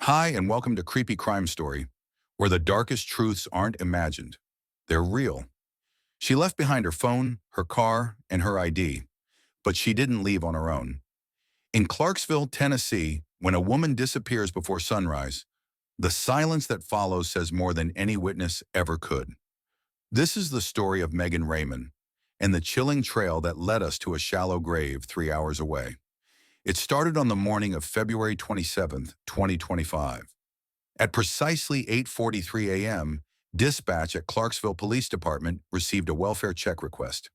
Hi, and welcome to Creepy Crime Story, where the darkest truths aren't imagined. They're real. She left behind her phone, her car, and her ID, but she didn't leave on her own. In Clarksville, Tennessee, when a woman disappears before sunrise, the silence that follows says more than any witness ever could. This is the story of Megan Raymond and the chilling trail that led us to a shallow grave 3 hours away. It started on the morning of February 27th, 2025. At precisely 8:43 a.m., dispatch at Clarksville Police Department received a welfare check request.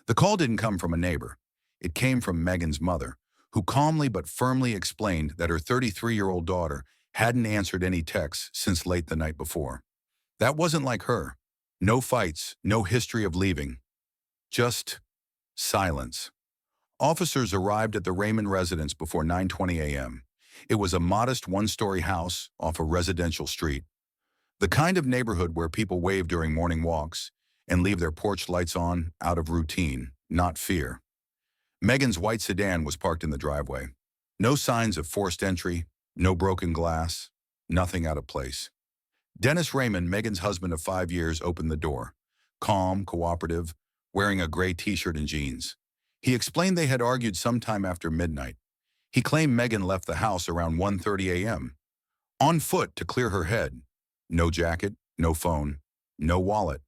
The call didn't come from a neighbor. It came from Megan's mother, who calmly but firmly explained that her 33-year-old daughter hadn't answered any texts since late the night before. That wasn't like her. No fights, no history of leaving. Just silence. Officers arrived at the Raymond residence before 9:20 a.m. It was a modest one-story house off a residential street, the kind of neighborhood where people wave during morning walks and leave their porch lights on out of routine, not fear. Megan's white sedan was parked in the driveway. No signs of forced entry, no broken glass, nothing out of place. Dennis Raymond, Megan's husband of 5 years, opened the door, calm, cooperative, wearing a gray t-shirt and jeans. He explained they had argued sometime after midnight. He claimed Megan left the house around 1:30 a.m. on foot to clear her head. No jacket, no phone, no wallet.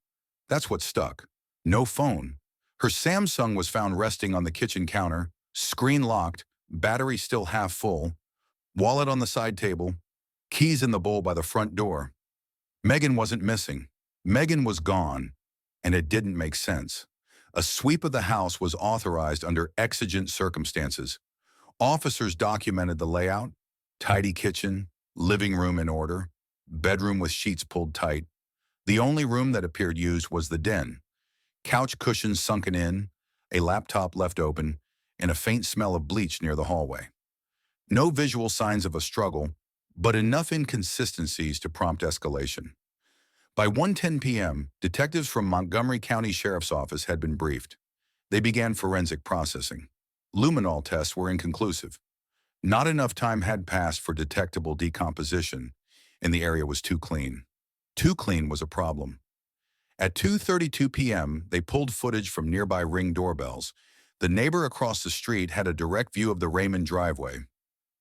That's what stuck. No phone. Her Samsung was found resting on the kitchen counter, screen locked, battery still half full, wallet on the side table, keys in the bowl by the front door. Megan wasn't missing. Megan was gone, and it didn't make sense. A sweep of the house was authorized under exigent circumstances. Officers documented the layout: tidy kitchen, living room in order, bedroom with sheets pulled tight. The only room that appeared used was the den. Couch cushions sunken in, a laptop left open, and a faint smell of bleach near the hallway. No visual signs of a struggle, but enough inconsistencies to prompt escalation. By 1:10 p.m., detectives from Montgomery County Sheriff's Office had been briefed. They began forensic processing. Luminol tests were inconclusive. Not enough time had passed for detectable decomposition, and the area was too clean. Too clean was a problem. At 2:32 p.m., they pulled footage from nearby Ring doorbells. The neighbor across the street had a direct view of the Raymond driveway.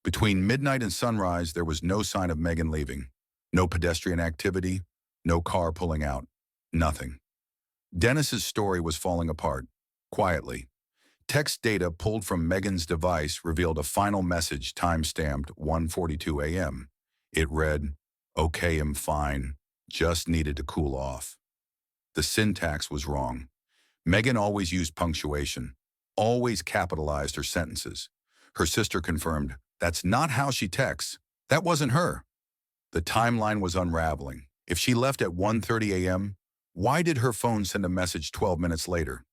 Between midnight and sunrise, there was no sign of Megan leaving. No pedestrian activity, no car pulling out, nothing. Dennis's story was falling apart, quietly. Text data pulled from Megan's device revealed a final message time-stamped 1:42 a.m. It read, "Okay, I'm fine, just needed to cool off." The syntax was wrong. Megan always used punctuation, always capitalized her sentences. Her sister confirmed, "That's not how she texts. That wasn't her." The timeline was unraveling. If she left at 1:30 a.m., why did her phone send a message 12 minutes later?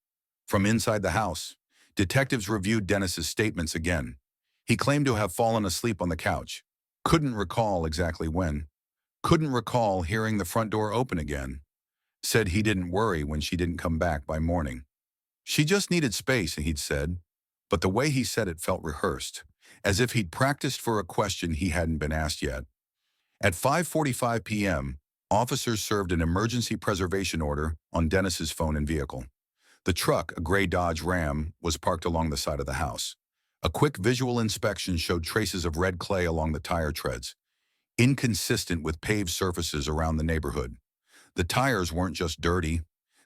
From inside the house, detectives reviewed Dennis's statements again. He claimed to have fallen asleep on the couch. Couldn't recall exactly when. Couldn't recall hearing the front door open again. Said he didn't worry when she didn't come back by morning. She just needed space, he'd said. But the way he said it felt rehearsed, as if he'd practiced for a question he hadn't been asked yet. At 5:45 p.m., officers served an emergency preservation order on Dennis's phone and vehicle. The truck, a gray Dodge Ram, was parked along the side of the house. A quick visual inspection showed traces of red clay along the tire treads, inconsistent with paved surfaces around the neighborhood. The tires weren't just dirty,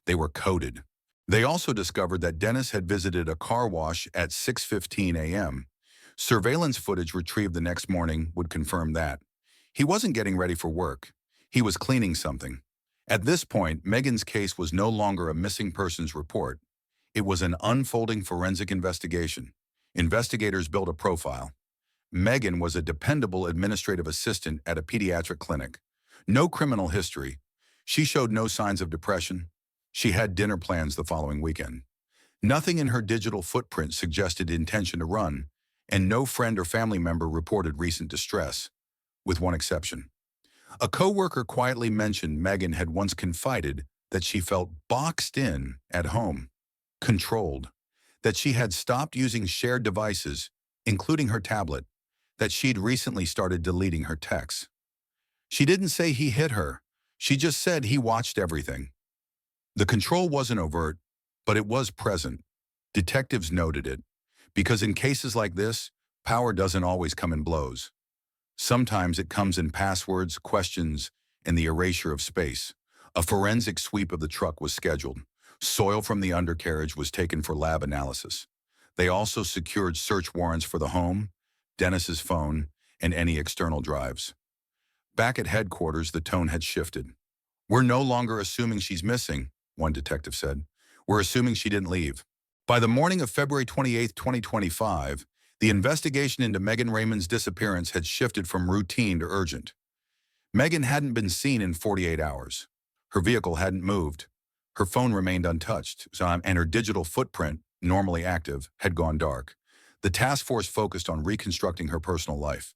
they were coated. They also discovered that Dennis had visited a car wash at 6:15 a.m. Surveillance footage retrieved the next morning would confirm that. He wasn't getting ready for work. He was cleaning something. At this point, Megan's case was no longer a missing persons report. It was an unfolding forensic investigation. Investigators built a profile. Megan was a dependable administrative assistant at a pediatric clinic. No criminal history. She showed no signs of depression. She had dinner plans the following weekend. Nothing in her digital footprint suggested intention to run, and no friend or family member reported recent distress, with one exception. A coworker quietly mentioned Megan had once confided that she felt boxed in at home, controlled, that she had stopped using shared devices, including her tablet, that she'd recently started deleting her texts. She didn't say he hit her. She just said he watched everything. The control wasn't overt, but it was present. Detectives noted it, because in cases like this, power doesn't always come in blows. Sometimes it comes in passwords, questions, and the erasure of space. A forensic sweep of the truck was scheduled. Soil from the undercarriage was taken for lab analysis. They also secured search warrants for the home, Dennis's phone, and any external drives. Back at headquarters, the tone had shifted. "We're no longer assuming she's missing," one detective said. "We're assuming she didn't leave." By the morning of February 28, 2025, the investigation into Megan Raymond's disappearance had shifted from routine to urgent. Megan hadn't been seen in 48 hours. Her vehicle hadn't moved. Her phone remained untouched, and her digital footprint, normally active, had gone dark. The task force focused on reconstructing her personal life.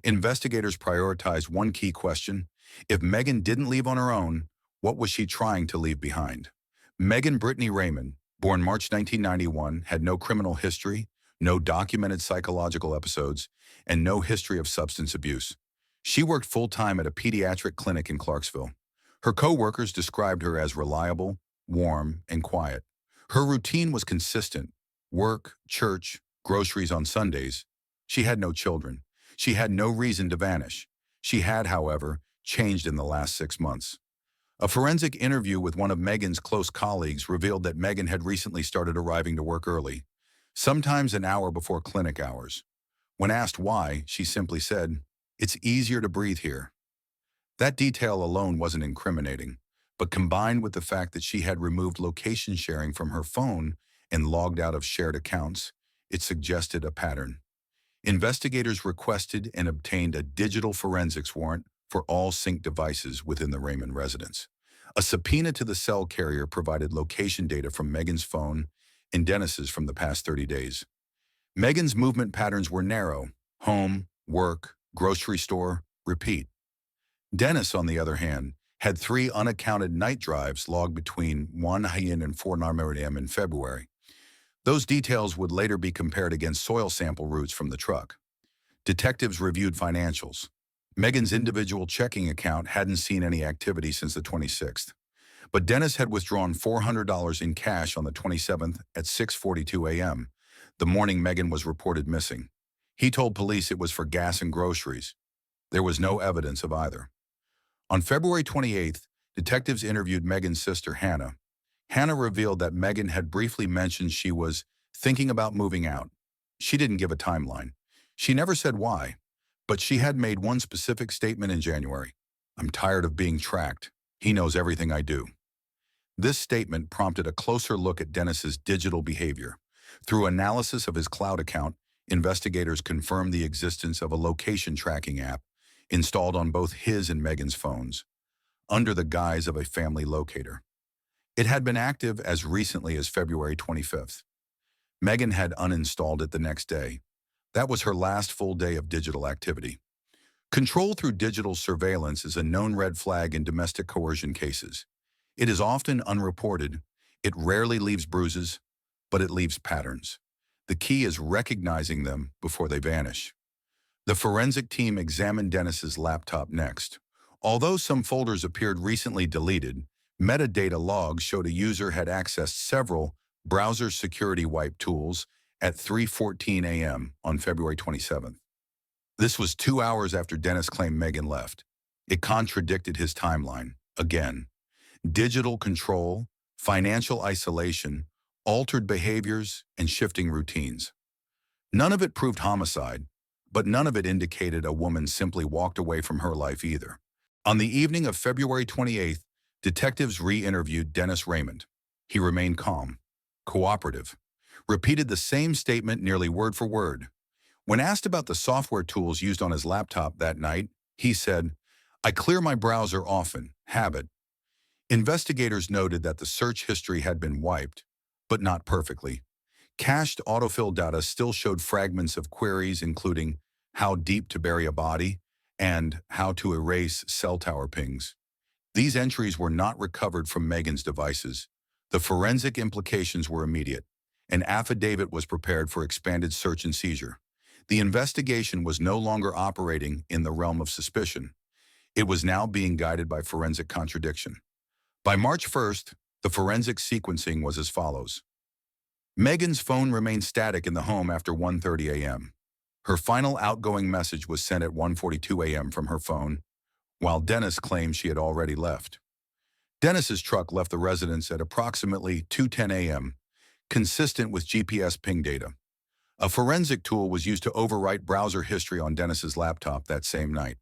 Investigators prioritized one key question: if Megan didn't leave on her own, what was she trying to leave behind? Megan Brittany Raymond, born March 1991, had no criminal history, no documented psychological episodes, and no history of substance abuse. She worked full-time at a pediatric clinic in Clarksville. Her co-workers described her as reliable, warm, and quiet. Her routine was consistent: work, church, groceries on Sundays. She had no children. She had no reason to vanish. She had, however, changed in the last 6 months. A forensic interview with one of Megan's close colleagues revealed that Megan had recently started arriving to work early, sometimes an hour before clinic hours. When asked why, she simply said, "It's easier to breathe here." That detail alone wasn't incriminating, but combined with the fact that she had removed location sharing from her phone and logged out of shared accounts, it suggested a pattern. Investigators requested and obtained a digital forensics warrant for all sync devices within the Raymond residence. A subpoena to the cell carrier provided location data from Megan's phone and Dennis's from the past 30 days. Megan's movement patterns were narrow: home, work, grocery store, repeat. Dennis, on the other hand, had 3 unaccounted night drives logged between 1 a.m. and 4 a.m. in February. Those details would later be compared against soil sample routes from the truck. Detectives reviewed financials. Megan's individual checking account hadn't seen any activity since the 26th, but Dennis had withdrawn $400 in cash on the 27th at 6:42 a.m., the morning Megan was reported missing. He told police it was for gas and groceries. There was no evidence of either. On February 28th, detectives interviewed Megan's sister, Hannah. Hannah revealed that Megan had briefly mentioned she was thinking about moving out. She didn't give a timeline. She never said why, but she had made one specific statement in January: "I'm tired of being tracked. He knows everything I do." This statement prompted a closer look at Dennis's digital behavior. Through analysis of his cloud account, investigators confirmed the existence of a location tracking app installed on both his and Megan's phones, under the guise of a family locator. It had been active as recently as February 25th. Megan had uninstalled it the next day. That was her last full day of digital activity. Control through digital surveillance is a known red flag in domestic coercion cases. It is often unreported. It rarely leaves bruises, but it leaves patterns. The key is recognizing them before they vanish. The forensic team examined Dennis's laptop next. Although some folders appeared recently deleted, metadata logs showed a user had accessed several browser security wipe tools at 3:14 a.m. on February 27th. This was 2 hours after Dennis claimed Megan left. It contradicted his timeline, again. Digital control, financial isolation, altered behaviors, and shifting routines. None of it proved homicide, but none of it indicated a woman simply walked away from her life either. On the evening of February 28th, detectives re-interviewed Dennis Raymond. He remained calm, cooperative, repeated the same statement nearly word for word. When asked about the software tools used on his laptop that night, he said, "I clear my browser often, habit." Investigators noted that the search history had been wiped, but not perfectly. Cached autofill data still showed fragments of queries including how deep to bury a body and how to erase cell tower pings. These entries were not recovered from Megan's devices. The forensic implications were immediate. An affidavit was prepared for expanded search and seizure. The investigation was no longer operating in the realm of suspicion. It was now being guided by forensic contradiction. By March 1st, the forensic sequencing was as follows. Megan's phone remained static in the home after 1:30 a.m. Her final outgoing message was sent at 1:42 a.m. from her phone, while Dennis claimed she had already left. Dennis's truck left the residence at approximately 2:10 a.m., consistent with GPS ping data. A forensic tool was used to overwrite browser history on Dennis's laptop that same night.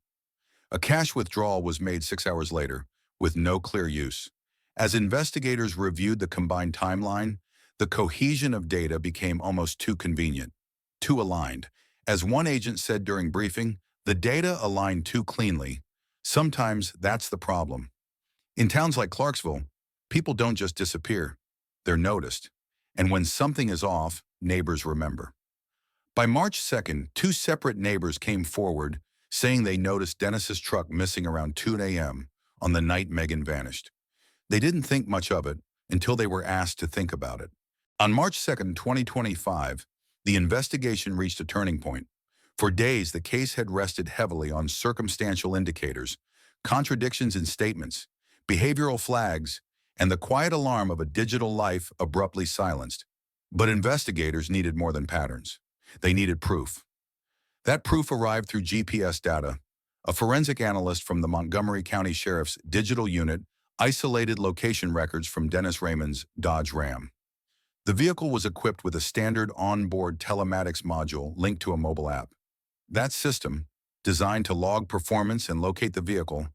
A cash withdrawal was made 6 hours later, with no clear use. As investigators reviewed the combined timeline, the cohesion of data became almost too convenient, too aligned. As one agent said during briefing, the data aligned too cleanly. Sometimes that's the problem. In towns like Clarksville, people don't just disappear. They're noticed. And when something is off, neighbors remember. By March 2nd, two separate neighbors came forward saying they noticed Dennis's truck missing around 2 a.m. on the night Megan vanished. They didn't think much of it until they were asked to think about it. On March 2nd, 2025, the investigation reached a turning point. For days, the case had rested heavily on circumstantial indicators, contradictions in statements, behavioral flags, and the quiet alarm of a digital life abruptly silenced. But investigators needed more than patterns. They needed proof. That proof arrived through GPS data. A forensic analyst from the Montgomery County Sheriff's Digital Unit isolated location records from Dennis Raymond's Dodge Ram. The vehicle was equipped with a standard onboard telematics module linked to a mobile app. That system, designed to log performance and locate the vehicle,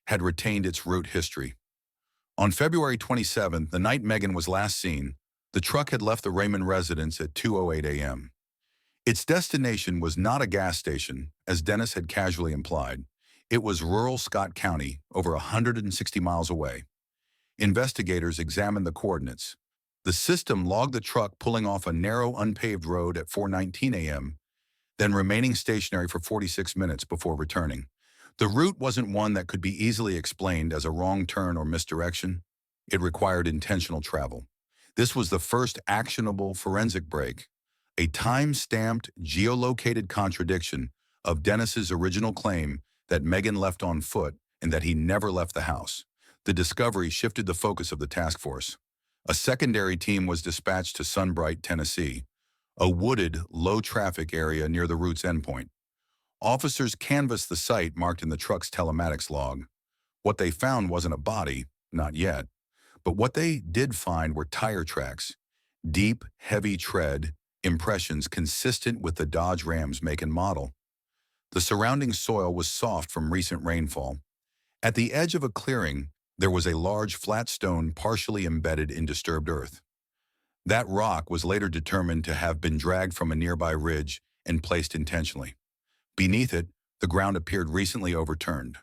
had retained its route history. On February 27th, the night Megan was last seen, the truck had left the Raymond residence at 2:08 a.m. Its destination was not a gas station, as Dennis had casually implied. It was rural Scott County, over 160 miles away. Investigators examined the coordinates. The system logged the truck pulling off a narrow, unpaved road at 4:19 a.m., then remaining stationary for 46 minutes before returning. The route wasn't one that could be easily explained as a wrong turn or misdirection. It required intentional travel. This was the first actionable forensic break, a time-stamped, geolocated contradiction of Dennis's original claim that Megan left on foot and that he never left the house. The discovery shifted the focus of the task force. A secondary team was dispatched to Sunbright, Tennessee, a wooded, low-traffic area near the route's endpoint. Officers canvassed the site marked in the truck's telematics log. What they found wasn't a body, not yet, but what they did find were tire tracks, deep, heavy tread, impressions consistent with the Dodge Ram's make and model. The surrounding soil was soft from recent rainfall. At the edge of a clearing, there was a large flat stone partially embedded in disturbed earth. That rock was later determined to have been dragged from a nearby ridge and placed intentionally. Beneath it, the ground appeared recently overturned.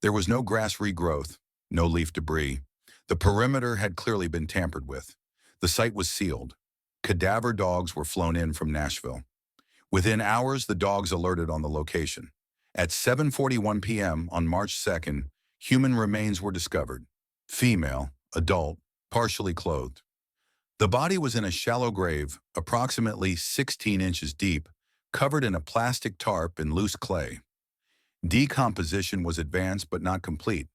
There was no grass regrowth, no leaf debris. The perimeter had clearly been tampered with. The site was sealed. Cadaver dogs were flown in from Nashville. Within hours, the dogs alerted on the location. At 7:41 p.m. on March 2nd, human remains were discovered. Female, adult, partially clothed. The body was in a shallow grave, approximately 16 inches deep, covered in a plastic tarp and loose clay. Decomposition was advanced but not complete.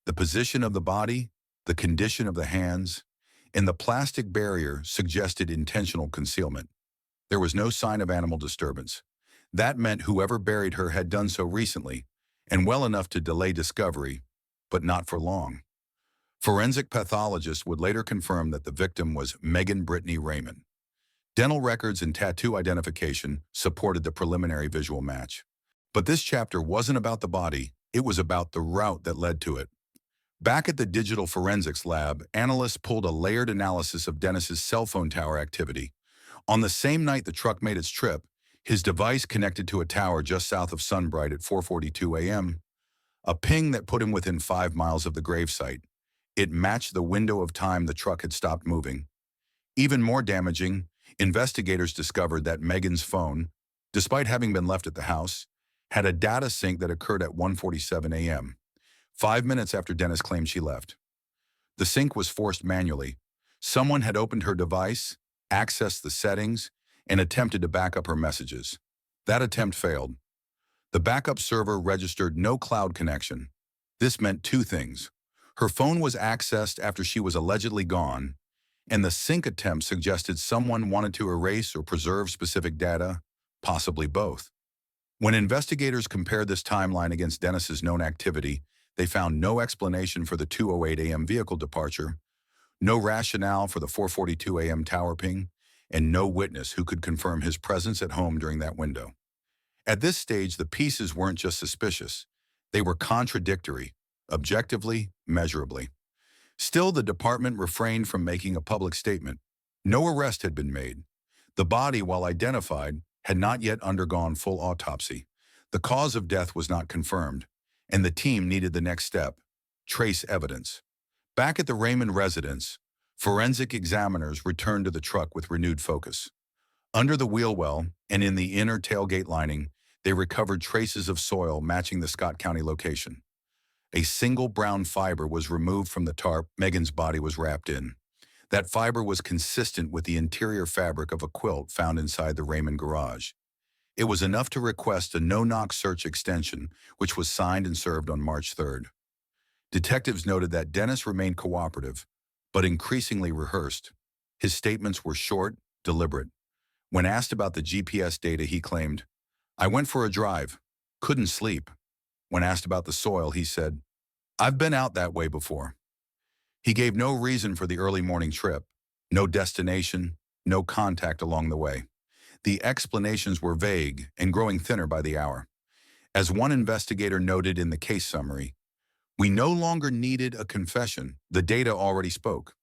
The position of the body, the condition of the hands, and the plastic barrier suggested intentional concealment. There was no sign of animal disturbance. That meant whoever buried her had done so recently, and well enough to delay discovery, but not for long. Forensic pathologists would later confirm that the victim was Megan Brittany Raymond. Dental records and tattoo identification supported the preliminary visual match. But this chapter wasn't about the body, it was about the route that led to it. Back at the digital forensics lab, analysts pulled a layered analysis of Dennis's cell phone tower activity. On the same night the truck made its trip, his device connected to a tower just south of Sunbright at 4:42 a.m., a ping that put him within 5 miles of the gravesite. It matched the window of time the truck had stopped moving. Even more damaging, investigators discovered that Megan's phone, despite having been left at the house, had a data sync that occurred at 1:47 a.m., 5 minutes after Dennis claimed she left. The sync was forced manually. Someone had opened her device, accessed the settings, and attempted to back up her messages. That attempt failed. The backup server registered no cloud connection. This meant two things. Her phone was accessed after she was allegedly gone, and the sync attempt suggested someone wanted to erase or preserve specific data, possibly both. When investigators compared this timeline against Dennis's known activity, they found no explanation for the 2:08 a.m. vehicle departure, no rationale for the 4:42 a.m. tower ping, and no witness who could confirm his presence at home during that window. At this stage, the pieces weren't just suspicious. They were contradictory, objectively, measurably. Still, the department refrained from making a public statement. No arrest had been made. The body, while identified, had not yet undergone full autopsy. The cause of death was not confirmed, and the team needed the next step: trace evidence. Back at the Raymond residence, forensic examiners returned to the truck with renewed focus. Under the wheel well and in the inner tailgate lining, they recovered traces of soil matching the Scott County location. A single brown fiber was removed from the tarp Megan's body was wrapped in. That fiber was consistent with the interior fabric of a quilt found inside the Raymond garage. It was enough to request a no-knock search extension, which was signed and served on March 3rd. Detectives noted that Dennis remained cooperative, but increasingly rehearsed. His statements were short, deliberate. When asked about the GPS data, he claimed, "I went for a drive, couldn't sleep." When asked about the soil, he said, "I've been out that way before." He gave no reason for the early morning trip, no destination, no contact along the way. The explanations were vague and growing thinner by the hour. As one investigator noted in the case summary, "We no longer needed a confession. The data already spoke."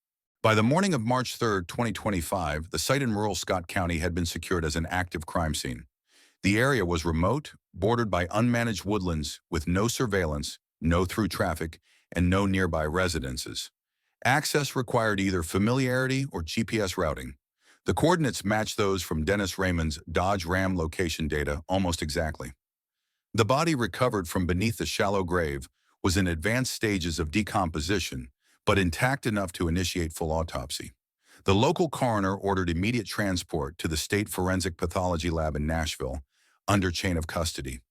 By the morning of March 3rd, 2025, the site in rural Scott County had been secured as an active crime scene. The area was remote, bordered by unmanaged woodlands with no surveillance, no through traffic, and no nearby residences. Access required either familiarity or GPS routing. The coordinates matched those from Dennis Raymond's Dodge Ram location data almost exactly. The body recovered from beneath the shallow grave was in advanced stages of decomposition, but intact enough to initiate full autopsy. The local coroner ordered immediate transport to the State Forensic Pathology Lab in Nashville, under chain of custody.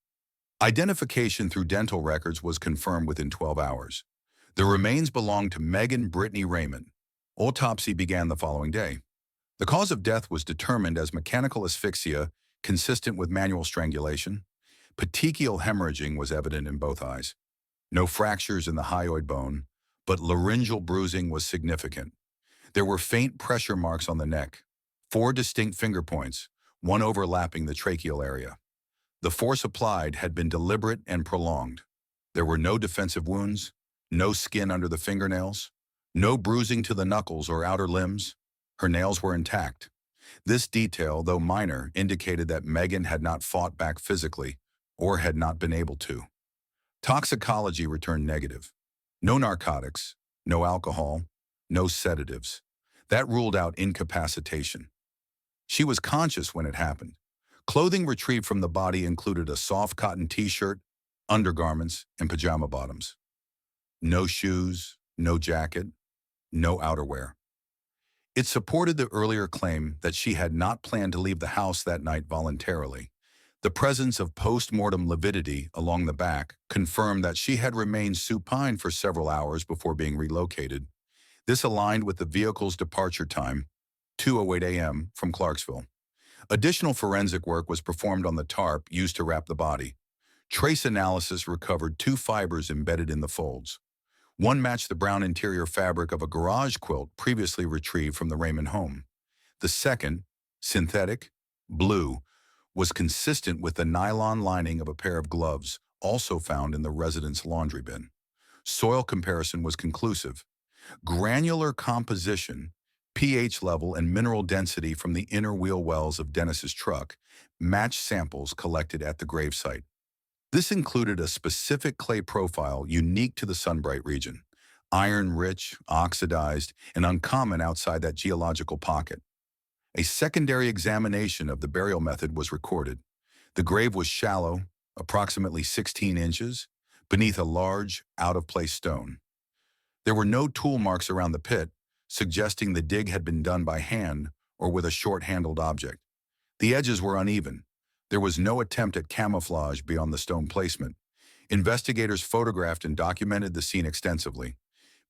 Identification through dental records was confirmed within 12 hours. The remains belonged to Megan Brittany Raymond. Autopsy began the following day. The cause of death was determined as mechanical asphyxia consistent with manual strangulation. Petechial hemorrhaging was evident in both eyes. No fractures in the hyoid bone, but laryngeal bruising was significant. There were faint pressure marks on the neck, 4 distinct finger points, one overlapping the tracheal area. The force applied had been deliberate and prolonged. There were no defensive wounds, no skin under the fingernails, no bruising to the knuckles or outer limbs. Her nails were intact. This detail, though minor, indicated that Megan had not fought back physically or had not been able to. Toxicology returned negative. No narcotics, no alcohol, no sedatives. That ruled out incapacitation. She was conscious when it happened. Clothing retrieved from the body included a soft cotton t-shirt, undergarments, and pajama bottoms. No shoes, no jacket, no outerwear. It supported the earlier claim that she had not planned to leave the house that night voluntarily. The presence of post-mortem lividity along the back confirmed that she had remained supine for several hours before being relocated. This aligned with the vehicle's departure time, 2:08 a.m., from Clarksville. Additional forensic work was performed on the tarp used to wrap the body. Trace analysis recovered 2 fibers embedded in the folds. One matched the brown interior fabric of a garage quilt previously retrieved from the Raymond home. The second, synthetic, blue, was consistent with the nylon lining of a pair of gloves, also found in the resident's laundry bin. Soil comparison was conclusive. Granular composition, pH level, and mineral density from the inner wheel wells of Dennis's truck matched samples collected at the gravesite. This included a specific clay profile unique to the Sunbright region, iron-rich, oxidized, and uncommon outside that geological pocket. A secondary examination of the burial method was recorded. The grave was shallow, approximately 16 inches, beneath a large, out-of-place stone. There were no tool marks around the pit, suggesting the dig had been done by hand or with a short-handled object. The edges were uneven. There was no attempt at camouflage beyond the stone placement. Investigators photographed and documented the scene extensively.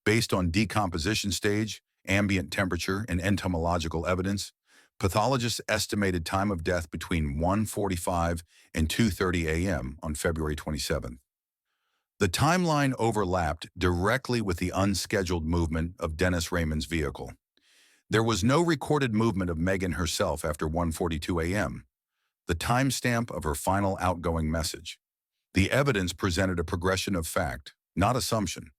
Based on decomposition stage, ambient temperature, and entomological evidence, pathologists estimated time of death between 1:45 and 2:30 a.m. on February 27th. The timeline overlapped directly with the unscheduled movement of Dennis Raymond's vehicle. There was no recorded movement of Megan herself after 1:42 a.m., the timestamp of her final outgoing message. The evidence presented a progression of fact, not assumption.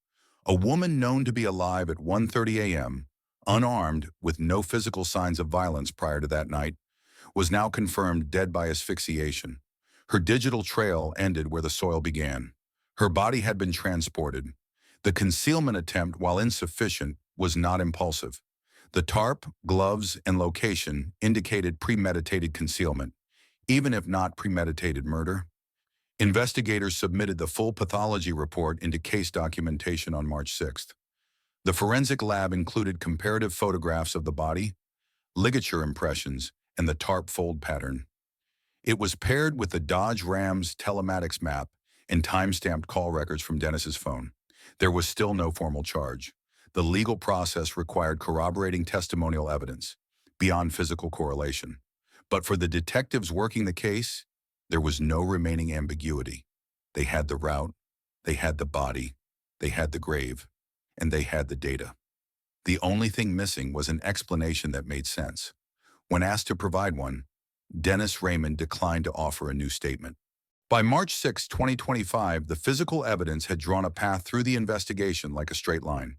A woman known to be alive at 1:30 a.m., unarmed, with no physical signs of violence prior to that night, was now confirmed dead by asphyxiation. Her digital trail ended where the soil began. Her body had been transported. The concealment attempt, while insufficient, was not impulsive. The tarp, gloves, and location indicated premeditated concealment, even if not premeditated murder. Investigators submitted the full pathology report into case documentation on March 6th. The forensic lab included comparative photographs of the body, ligature impressions, and the tarp fold pattern. It was paired with the Dodge Ram's telematics map and time-stamped call records from Dennis's phone. There was still no formal charge. The legal process required corroborating testimonial evidence, beyond physical correlation. But for the detectives working the case, there was no remaining ambiguity. They had the route, they had the body, they had the grave, and they had the data. The only thing missing was an explanation that made sense. When asked to provide one, Dennis Raymond declined to offer a new statement. By March 6, 2025, the physical evidence had drawn a path through the investigation like a straight line.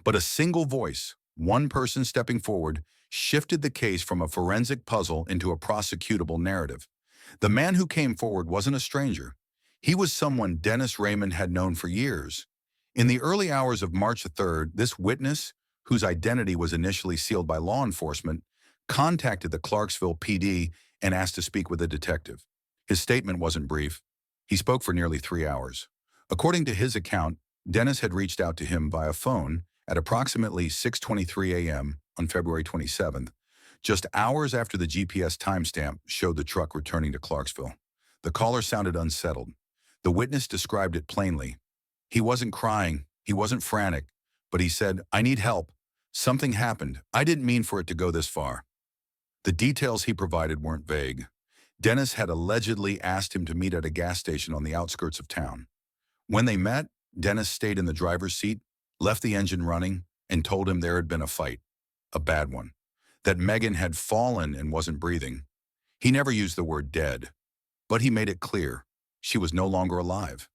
But a single voice, one person stepping forward, shifted the case from a forensic puzzle into a prosecutable narrative. The man who came forward wasn't a stranger. He was someone Dennis Raymond had known for years. In the early hours of March 3rd, this witness, whose identity was initially sealed by law enforcement, contacted the Clarksville PD and asked to speak with a detective. His statement wasn't brief. He spoke for nearly 3 hours. According to his account, Dennis had reached out to him via phone at approximately 6:23 a.m. on February 27th, just hours after the GPS timestamp showed the truck returning to Clarksville. The caller sounded unsettled. The witness described it plainly. He wasn't crying, he wasn't frantic, but he said, "I need help. Something happened. I didn't mean for it to go this far." The details he provided weren't vague. Dennis had allegedly asked him to meet at a gas station on the outskirts of town. When they met, Dennis stayed in the driver's seat, left the engine running, and told him there had been a fight, a bad one, that Megan had fallen and wasn't breathing. He never used the word dead, but he made it clear she was no longer alive.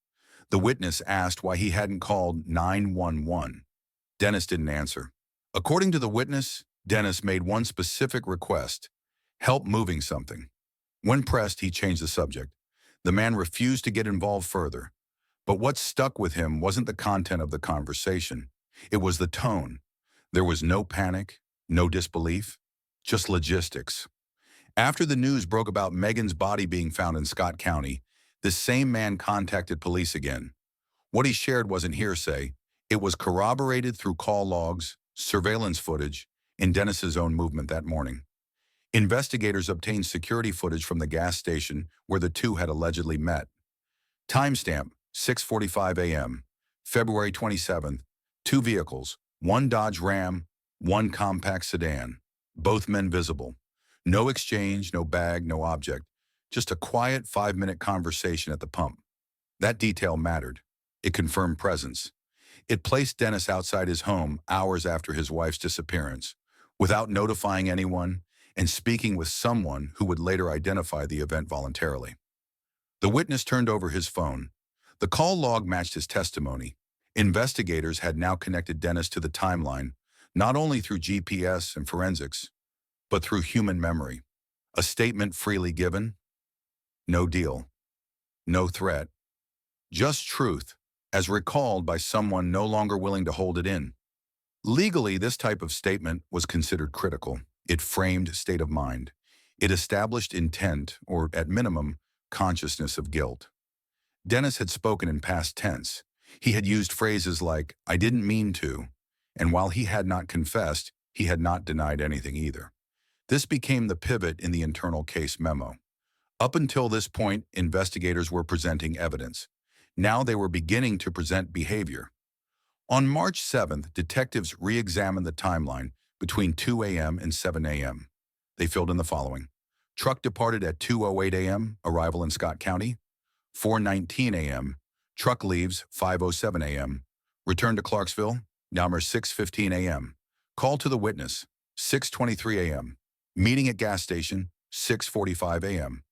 The witness asked why he hadn't called 911. Dennis didn't answer. According to the witness, Dennis made one specific request: help moving something. When pressed, he changed the subject. The man refused to get involved further. But what stuck with him wasn't the content of the conversation. It was the tone. There was no panic, no disbelief, just logistics. After the news broke about Megan's body being found in Scott County, this same man contacted police again. What he shared wasn't hearsay. It was corroborated through call logs, surveillance footage, and Dennis's own movement that morning. Investigators obtained security footage from the gas station where the two had allegedly met. Timestamp: 6:45 a.m., February 27th, 2 vehicles, one Dodge Ram, one compact sedan, both men visible. No exchange, no bag, no object, just a quiet 5-minute conversation at the pump. That detail mattered. It confirmed presence. It placed Dennis outside his home hours after his wife's disappearance, without notifying anyone, and speaking with someone who would later identify the event voluntarily. The witness turned over his phone. The call log matched his testimony. Investigators had now connected Dennis to the timeline, not only through GPS and forensics, but through human memory. A statement freely given, no deal, no threat, just truth, as recalled by someone no longer willing to hold it in. Legally, this type of statement was considered critical. It framed state of mind. It established intent, or at minimum, consciousness of guilt. Dennis had spoken in past tense. He had used phrases like, "I didn't mean to," and while he had not confessed, he had not denied anything either. This became the pivot in the internal case memo. Up until this point, investigators were presenting evidence. Now they were beginning to present behavior. On March 7th, detectives re-examined the timeline between 2 a.m. and 7 a.m. They filled in the following. Truck departed at 2:08 a.m., arrival in Scott County. 4:19 a.m., truck leaves 5:07 a.m., return to Clarksville, number 6:15 a.m. Call to the witness, 6:23 a.m., meeting at gas station, 6:45 a.m.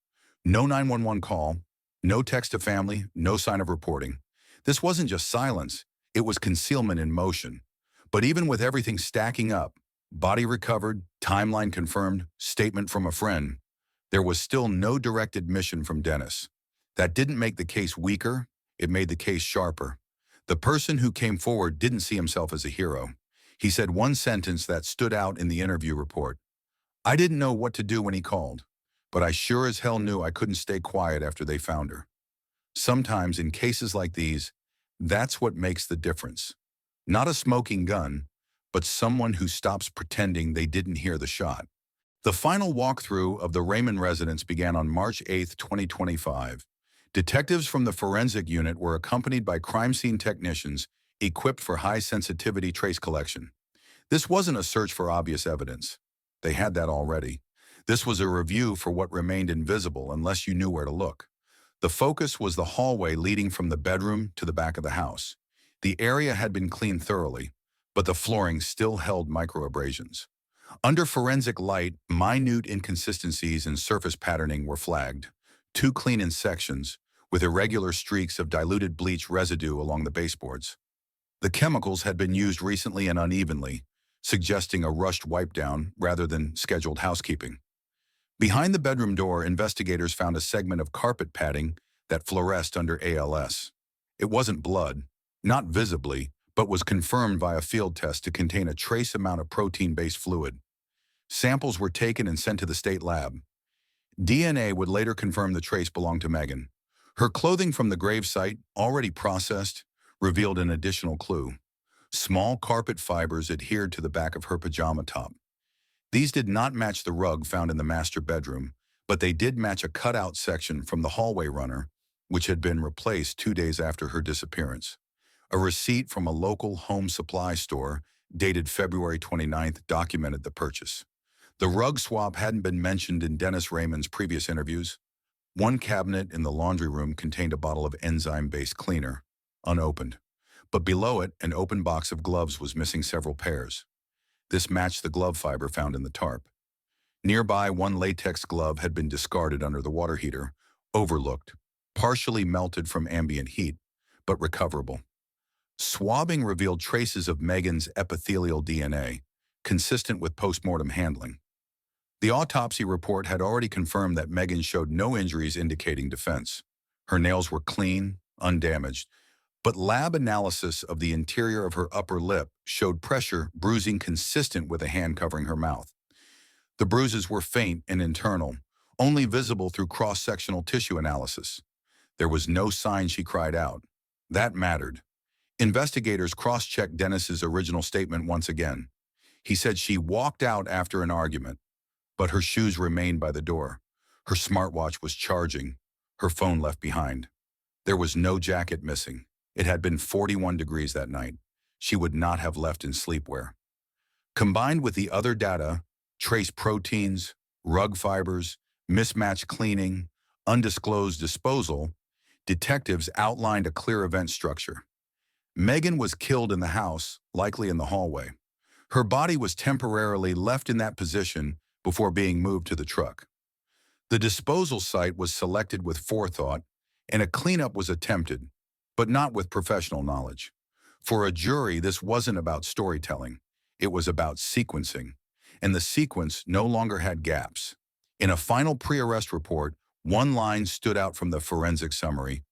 No 911 call, no text to family, no sign of reporting. This wasn't just silence, it was concealment in motion. But even with everything stacking up, body recovered, timeline confirmed, statement from a friend, there was still no direct admission from Dennis. That didn't make the case weaker, it made the case sharper. The person who came forward didn't see himself as a hero. He said one sentence that stood out in the interview report. I didn't know what to do when he called, but I sure as hell knew I couldn't stay quiet after they found her. Sometimes in cases like these, that's what makes the difference. Not a smoking gun, but someone who stops pretending they didn't hear the shot. The final walkthrough of the Raymond residence began on March 8, 2025. Detectives from the forensic unit were accompanied by crime scene technicians equipped for high-sensitivity trace collection. This wasn't a search for obvious evidence. They had that already. This was a review for what remained invisible unless you knew where to look. The focus was the hallway leading from the bedroom to the back of the house. The area had been cleaned thoroughly, but the flooring still held microabrasions. Under forensic light, minute inconsistencies in surface patterning were flagged. Too clean in sections, with irregular streaks of diluted bleach residue along the baseboards. The chemicals had been used recently and unevenly, suggesting a rushed wipe down rather than scheduled housekeeping. Behind the bedroom door, investigators found a segment of carpet padding that fluoresced under ALS. It wasn't blood, not visibly, but was confirmed by a field test to contain a trace amount of protein-based fluid. Samples were taken and sent to the state lab. DNA would later confirm the trace belonged to Megan. Her clothing from the grave site, already processed, revealed an additional clue. Small carpet fibers adhered to the back of her pajama top. These did not match the rug found in the master bedroom, but they did match a cutout section from the hallway runner, which had been replaced 2 days after her disappearance. A receipt from a local home supply store, dated February 29th, documented the purchase. The rug swap hadn't been mentioned in Dennis Raymond's previous interviews. One cabinet in the laundry room contained a bottle of enzyme-based cleaner, unopened. But below it, an open box of gloves was missing several pairs. This matched the glove fiber found in the tarp. Nearby, one latex glove had been discarded under the water heater, overlooked, partially melted from ambient heat, but recoverable. Swabbing revealed traces of Megan's epithelial DNA, consistent with post-mortem handling. The autopsy report had already confirmed that Megan showed no injuries indicating defense. Her nails were clean, undamaged, but lab analysis of the interior of her upper lip showed pressure bruising consistent with a hand covering her mouth. The bruises were faint and internal, only visible through cross-sectional tissue analysis. There was no sign she cried out. That mattered. Investigators cross-checked Dennis's original statement once again. He said she walked out after an argument, but her shoes remained by the door. Her smartwatch was charging, her phone left behind. There was no jacket missing. It had been 41 degrees that night. She would not have left in sleepwear. Combined with the other data, trace proteins, rug fibers, mismatched cleaning, undisclosed disposal, detectives outlined a clear event structure. Megan was killed in the house, likely in the hallway. Her body was temporarily left in that position before being moved to the truck. The disposal site was selected with forethought, and a cleanup was attempted, but not with professional knowledge. For a jury, this wasn't about storytelling. It was about sequencing, and the sequence no longer had gaps. In a final pre-arrest report, one line stood out from the forensic summary.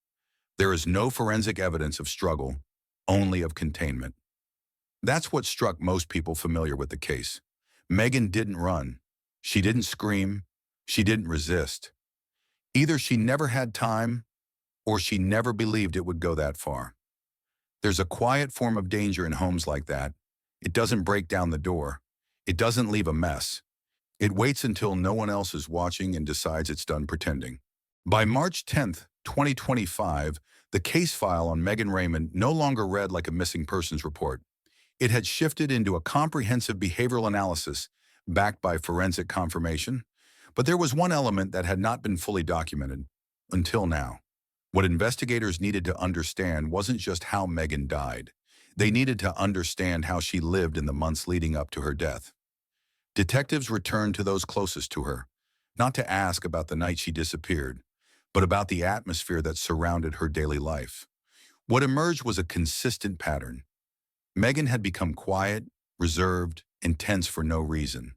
There is no forensic evidence of struggle, only of containment. That's what struck most people familiar with the case. Megan didn't run. She didn't scream. She didn't resist. Either she never had time, or she never believed it would go that far. There's a quiet form of danger in homes like that. It doesn't break down the door. It doesn't leave a mess. It waits until no one else is watching and decides it's done pretending. By March 10th, 2025, The case file on Megan Raymond no longer read like a missing persons report. It had shifted into a comprehensive behavioral analysis backed by forensic confirmation. But there was one element that had not been fully documented until now. What investigators needed to understand wasn't just how Megan died. They needed to understand how she lived in the months leading up to her death. Detectives returned to those closest to her, not to ask about the night she disappeared, but about the atmosphere that surrounded her daily life. What emerged was a consistent pattern. Megan had become quiet, reserved, intense for no reason.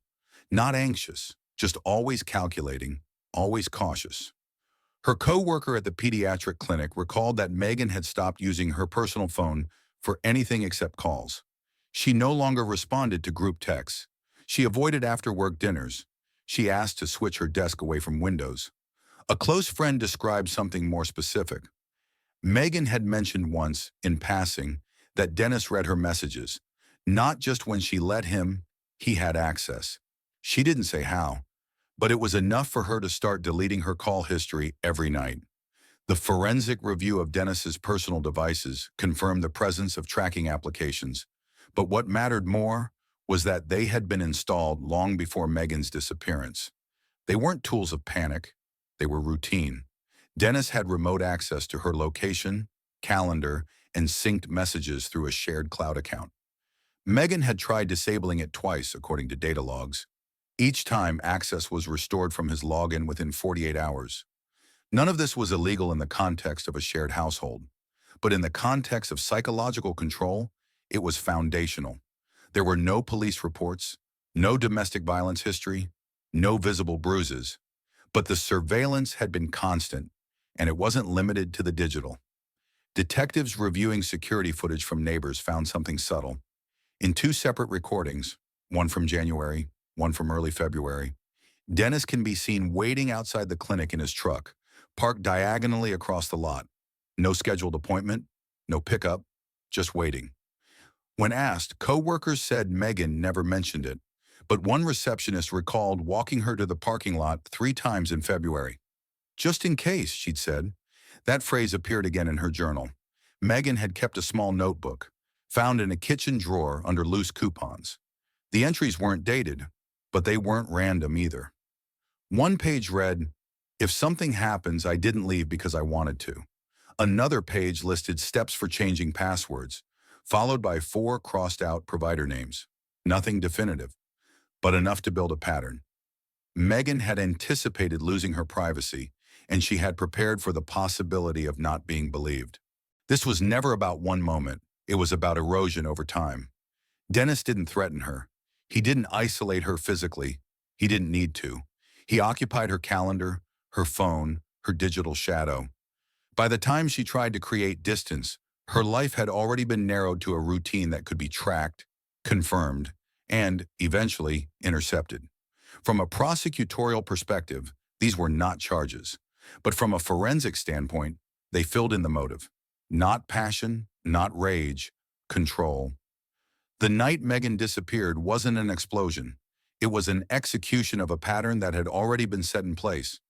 Not anxious, just always calculating, always cautious. Her co-worker at the pediatric clinic recalled that Megan had stopped using her personal phone for anything except calls. She no longer responded to group texts. She avoided after-work dinners. She asked to switch her desk away from windows. A close friend described something more specific. Megan had mentioned once, in passing, that Dennis read her messages, not just when she let him, he had access. She didn't say how, but it was enough for her to start deleting her call history every night. The forensic review of Dennis's personal devices confirmed the presence of tracking applications, but what mattered more was that they had been installed long before Megan's disappearance. They weren't tools of panic, they were routine. Dennis had remote access to her location, calendar, and synced messages through a shared cloud account. Megan had tried disabling it twice, according to data logs. Each time, access was restored from his login within 48 hours. None of this was illegal in the context of a shared household, but in the context of psychological control, it was foundational. There were no police reports, no domestic violence history, no visible bruises, but the surveillance had been constant, and it wasn't limited to the digital. Detectives reviewing security footage from neighbors found something subtle. In two separate recordings, one from January, one from early February, Dennis can be seen waiting outside the clinic in his truck, parked diagonally across the lot. No scheduled appointment, no pickup, just waiting. When asked, co-workers said Megan never mentioned it, but one receptionist recalled walking her to the parking lot 3 times in February. Just in case, she'd said. That phrase appeared again in her journal. Megan had kept a small notebook, found in a kitchen drawer under loose coupons. The entries weren't dated, but they weren't random either. One page read, "If something happens, I didn't leave because I wanted to." Another page listed steps for changing passwords, followed by 4 crossed-out provider names. Nothing definitive, but enough to build a pattern. Megan had anticipated losing her privacy, and she had prepared for the possibility of not being believed. This was never about one moment. It was about erosion over time. Dennis didn't threaten her. He didn't isolate her physically. He didn't need to. He occupied her calendar, her phone, her digital shadow. By the time she tried to create distance, her life had already been narrowed to a routine that could be tracked, confirmed, and, eventually, intercepted. From a prosecutorial perspective, these were not charges. But from a forensic standpoint, they filled in the motive. Not passion, not rage, control. The night Megan disappeared wasn't an explosion. It was an execution of a pattern that had already been set in place.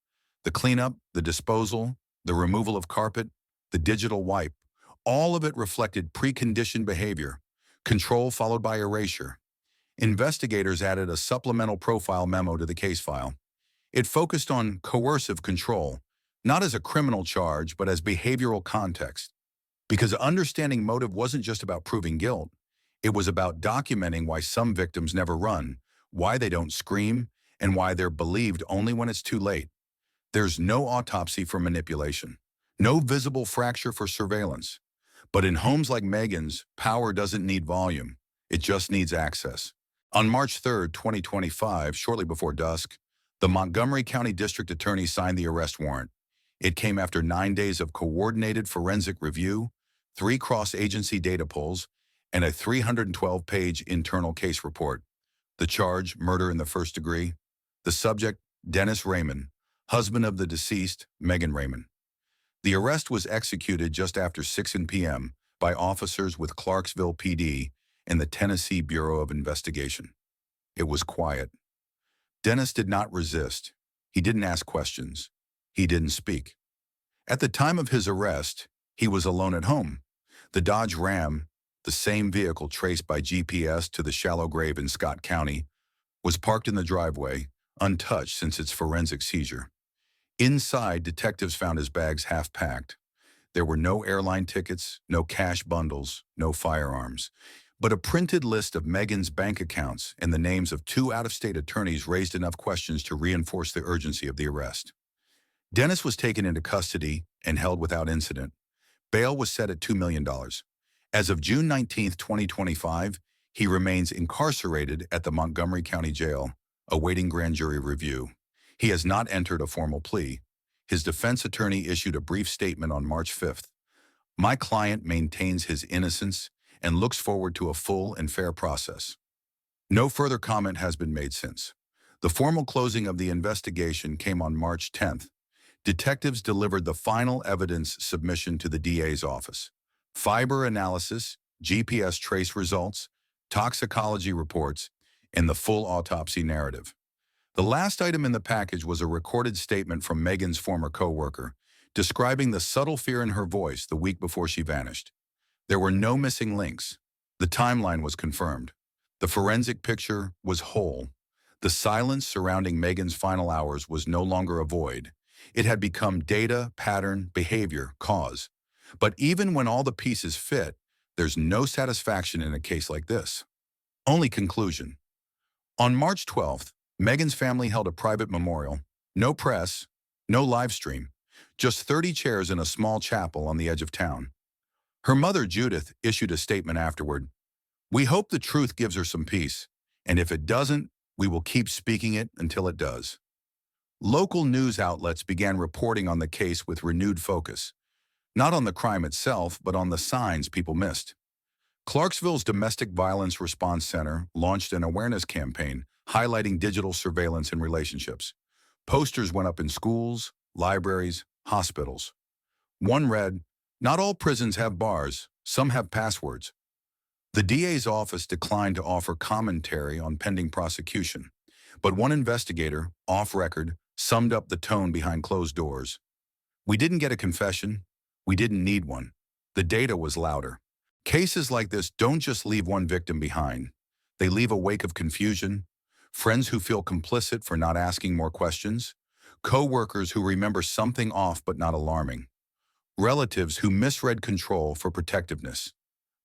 The cleanup, the disposal, the removal of carpet, the digital wipe, all of it reflected preconditioned behavior, control followed by erasure. Investigators added a supplemental profile memo to the case file. It focused on coercive control, not as a criminal charge, but as behavioral context. Because understanding motive wasn't just about proving guilt. It was about documenting why some victims never run, why they don't scream, and why they're believed only when it's too late. There's no autopsy for manipulation, no visible fracture for surveillance. But in homes like Megan's, power doesn't need volume. It just needs access. On March 3, 2025, shortly before dusk, the Montgomery County District Attorney signed the arrest warrant. It came after 9 days of coordinated forensic review, 3 cross-agency data pulls, and a 312-page internal case report. The charge, murder in the first degree. The subject, Dennis Raymond, husband of the deceased, Megan Raymond. The arrest was executed just after 6 p.m. by officers with Clarksville PD and the Tennessee Bureau of Investigation. It was quiet. Dennis did not resist. He didn't ask questions. He didn't speak. At the time of his arrest, He was alone at home. The Dodge Ram, the same vehicle traced by GPS to the shallow grave in Scott County, was parked in the driveway, untouched since its forensic seizure. Inside, detectives found his bags half-packed. There were no airline tickets, no cash bundles, no firearms. But a printed list of Megan's bank accounts and the names of two out-of-state attorneys raised enough questions to reinforce the urgency of the arrest. Dennis was taken into custody and held without incident. Bail was set at $2 million. As of June 19, 2025, he remains incarcerated at the Montgomery County Jail, awaiting grand jury review. He has not entered a formal plea. His defense attorney issued a brief statement on March 5th. My client maintains his innocence and looks forward to a full and fair process. No further comment has been made since. The formal closing of the investigation came on March 10th. Detectives delivered the final evidence submission to the DA's office. Fiber analysis, GPS trace results, toxicology reports, and the full autopsy narrative. The last item in the package was a recorded statement from Megan's former co-worker, describing the subtle fear in her voice the week before she vanished. There were no missing links. The timeline was confirmed. The forensic picture was whole. The silence surrounding Megan's final hours was no longer a void. It had become data, pattern, behavior, cause. But even when all the pieces fit, there's no satisfaction in a case like this. Only conclusion. On March 12th, Megan's family held a private memorial. No press, no live stream, just 30 chairs in a small chapel on the edge of town. Her mother, Judith, issued a statement afterward. We hope the truth gives her some peace, and if it doesn't, we will keep speaking it until it does. Local news outlets began reporting on the case with renewed focus, not on the crime itself, but on the signs people missed. Clarksville's Domestic Violence Response Center launched an awareness campaign highlighting digital surveillance in relationships. Posters went up in schools, libraries, hospitals. One read, "Not all prisons have bars, some have passwords." The DA's office declined to offer commentary on pending prosecution, but one investigator, off record, summed up the tone behind closed doors. We didn't get a confession. We didn't need one. The data was louder. Cases like this don't just leave one victim behind. They leave a wake of confusion, friends who feel complicit for not asking more questions, co-workers who remember something off but not alarming, relatives who misread control for protectiveness.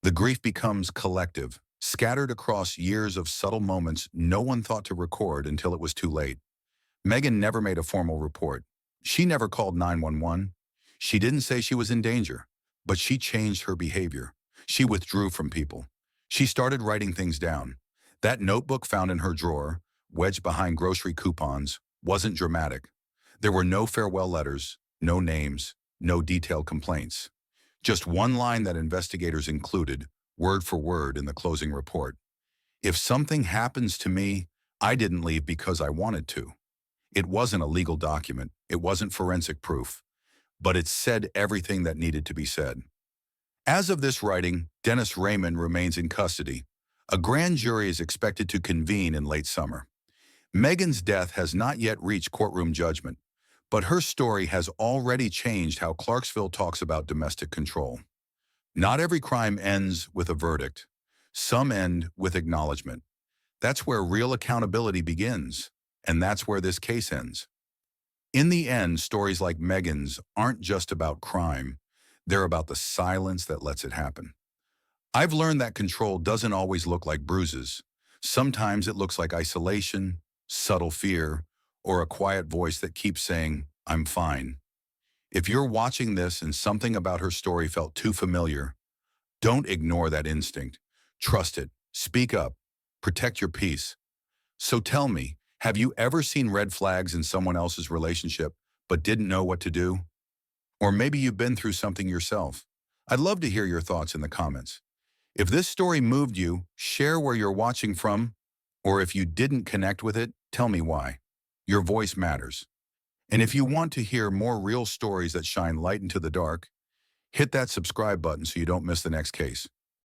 The grief becomes collective, scattered across years of subtle moments no one thought to record until it was too late. Megan never made a formal report. She never called 911. She didn't say she was in danger, but she changed her behavior. She withdrew from people. She started writing things down. That notebook found in her drawer, wedged behind grocery coupons, wasn't dramatic. There were no farewell letters, no names, no detailed complaints. Just one line that investigators included, word for word, in the closing report. If something happens to me, I didn't leave because I wanted to. It wasn't a legal document. It wasn't forensic proof. But it said everything that needed to be said. As of this writing, Dennis Raymond remains in custody. A grand jury is expected to convene in late summer. Megan's death has not yet reached courtroom judgment, but her story has already changed how Clarksville talks about domestic control. Not every crime ends with a verdict. Some end with acknowledgement. That's where real accountability begins, and that's where this case ends. In the end, stories like Megan's aren't just about crime. They're about the silence that lets it happen. I've learned that control doesn't always look like bruises. Sometimes it looks like isolation, subtle fear, or a quiet voice that keeps saying, I'm fine. If you're watching this and something about her story felt too familiar, don't ignore that instinct. Trust it. Speak up. Protect your peace. So tell me, have you ever seen red flags in someone else's relationship but didn't know what to do? Or maybe you've been through something yourself. I'd love to hear your thoughts in the comments. If this story moved you, share where you're watching from, or if you didn't connect with it, tell me why. Your voice matters. And if you want to hear more real stories that shine light into the dark, hit that subscribe button so you don't miss the next case.